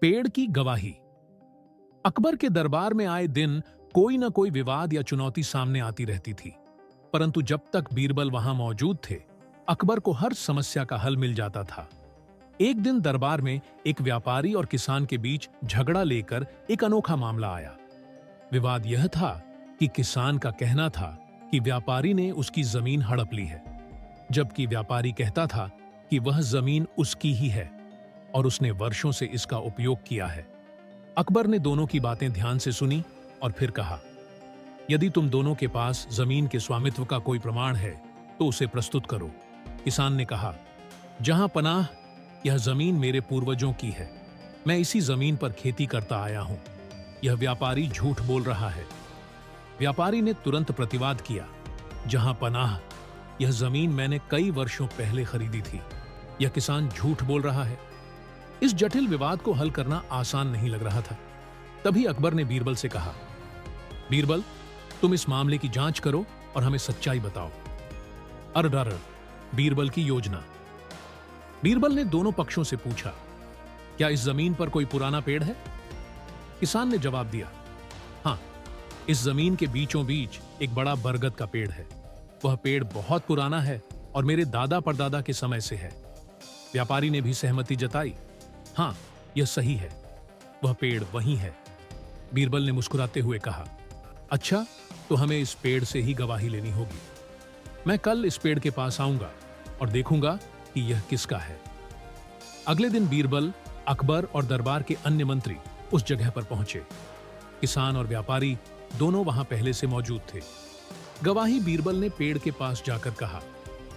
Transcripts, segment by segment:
पेड़ की गवाही। अकबर के दरबार में आए दिन कोई न कोई विवाद या चुनौती सामने आती रहती थी, परंतु जब तक बीरबल वहां मौजूद थे, अकबर को हर समस्या का हल मिल जाता था। एक दिन दरबार में एक व्यापारी और किसान के बीच झगड़ा लेकर एक अनोखा मामला आया। विवाद यह था कि किसान का कहना था कि व्यापारी ने उसकी जमीन हड़प ली है, जबकि व्यापारी कहता था कि वह जमीन उसकी ही है और उसने वर्षों से इसका उपयोग किया है। अकबर ने दोनों की बातें ध्यान से सुनी और फिर कहा, यदि तुम दोनों के पास जमीन के स्वामित्व का कोई प्रमाण है तो उसे प्रस्तुत करो। किसान ने कहा, जहां पनाह, यह जमीन मेरे पूर्वजों की है। मैं इसी जमीन पर खेती करता आया हूं। यह व्यापारी झूठ बोल रहा है। व्यापारी ने तुरंत प्रतिवाद किया, जहां पनाह, यह जमीन मैंने कई वर्षों पहले खरीदी थी। यह किसान झूठ बोल रहा है। इस जटिल विवाद को हल करना आसान नहीं लग रहा था। तभी अकबर ने बीरबल से कहा, बीरबल, तुम इस मामले की जांच करो और हमें सच्चाई बताओ। अर बीरबल की योजना। बीरबल ने दोनों पक्षों से पूछा, क्या इस जमीन पर कोई पुराना पेड़ है? किसान ने जवाब दिया, हां, इस जमीन के बीचों बीच एक बड़ा बरगद का पेड़ है। वह पेड़ बहुत पुराना है और मेरे दादा परदादा के समय से है। व्यापारी ने भी सहमति जताई, हां, यह सही है, वह पेड़ वहीं है। बीरबल ने मुस्कुराते हुए कहा, अच्छा, तो हमें इस पेड़ से ही गवाही लेनी होगी। मैं कल इस पेड़ के पास आऊंगा और देखूंगा कि यह किसका है। अगले दिन बीरबल, अकबर और दरबार के अन्य मंत्री उस जगह पर पहुंचे। किसान और व्यापारी दोनों वहां पहले से मौजूद थे। गवाही बीरबल ने पेड़ के पास जाकर कहा,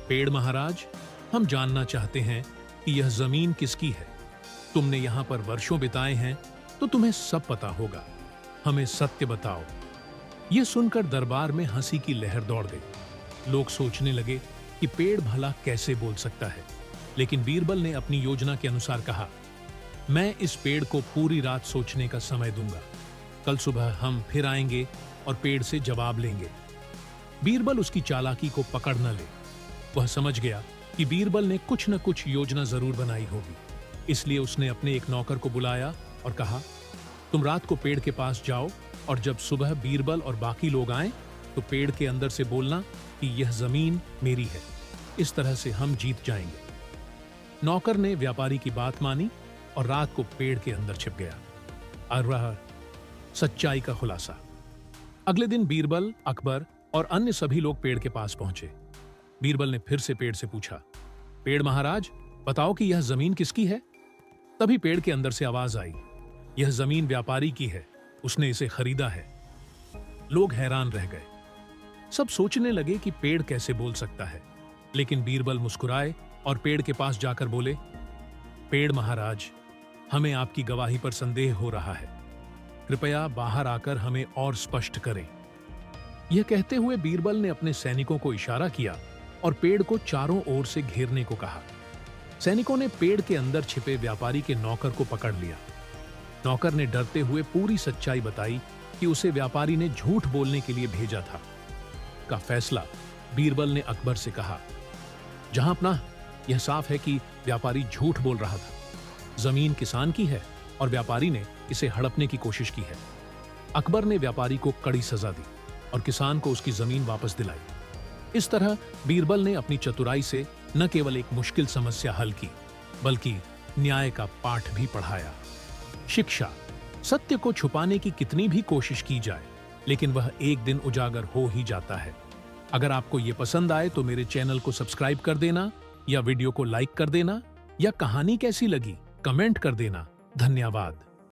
पेड़ महाराज, हम जानना चाहते हैं कि यह जमीन किसकी है। तुमने यहां पर वर्षों बिताए हैं तो तुम्हें सब पता होगा। हमें सत्य बताओ। यह सुनकर दरबार में हंसी की लहर दौड़ गई। लोग सोचने लगे कि पेड़ भला कैसे बोल सकता है, लेकिन बीरबल ने अपनी योजना के अनुसार कहा, मैं इस पेड़ को पूरी रात सोचने का समय दूंगा। कल सुबह हम फिर आएंगे और पेड़ से जवाब लेंगे। बीरबल उसकी चालाकी को पकड़ न ले। वह समझ गया कि बीरबल ने कुछ न कुछ योजना जरूर बनाई होगी, इसलिए उसने अपने एक नौकर को बुलाया और कहा, तुम रात को पेड़ के पास जाओ और जब सुबह बीरबल और बाकी लोग आएं तो पेड़ के अंदर से बोलना कि यह जमीन मेरी है। इस तरह से हम जीत जाएंगे। नौकर ने व्यापारी की बात मानी और रात को पेड़ के अंदर छिप गया। और रहा सच्चाई का खुलासा। अगले दिन बीरबल, अकबर और अन्य सभी लोग पेड़ के पास पहुंचे। बीरबल ने फिर से पेड़ से पूछा, पेड़ महाराज, बताओ कि यह जमीन किसकी है? तभी पेड़ के अंदर से आवाज आई, यह जमीन व्यापारी की है, उसने इसे खरीदा है। लोग हैरान रह गए। सब सोचने लगे कि पेड़ कैसे बोल सकता है, लेकिन बीरबल मुस्कुराए और पेड़ के पास जाकर बोले, पेड़ महाराज, हमें आपकी गवाही पर संदेह हो रहा है। कृपया बाहर आकर हमें और स्पष्ट करें। यह कहते हुए बीरबल ने अपने सैनिकों को इशारा किया और पेड़ को चारों ओर से घेरने को कहा। सैनिकों ने पेड़ के अंदर छिपे व्यापारी के नौकर को पकड़ लिया। नौकर ने डरते हुए पूरी सच्चाई बताई कि उसे व्यापारी ने झूठ बोलने के लिए भेजा था। का फैसला बीरबल ने अकबर से कहा, जहां अपना, यह साफ है कि व्यापारी झूठ बोल रहा था। जमीन किसान की है और व्यापारी ने इसे हड़पने की कोशिश की है। अकबर ने व्यापारी को कड़ी सजा दी और किसान को उसकी जमीन वापस दिलाई। इस तरह बीरबल ने अपनी चतुराई से न केवल एक मुश्किल समस्या हल की, बल्कि न्याय का पाठ भी पढ़ाया। शिक्षा, सत्य को छुपाने की कितनी भी कोशिश की जाए, लेकिन वह एक दिन उजागर हो ही जाता है। अगर आपको यह पसंद आए तो मेरे चैनल को सब्सक्राइब कर देना, या वीडियो को लाइक कर देना, या कहानी कैसी लगी कमेंट कर देना। धन्यवाद।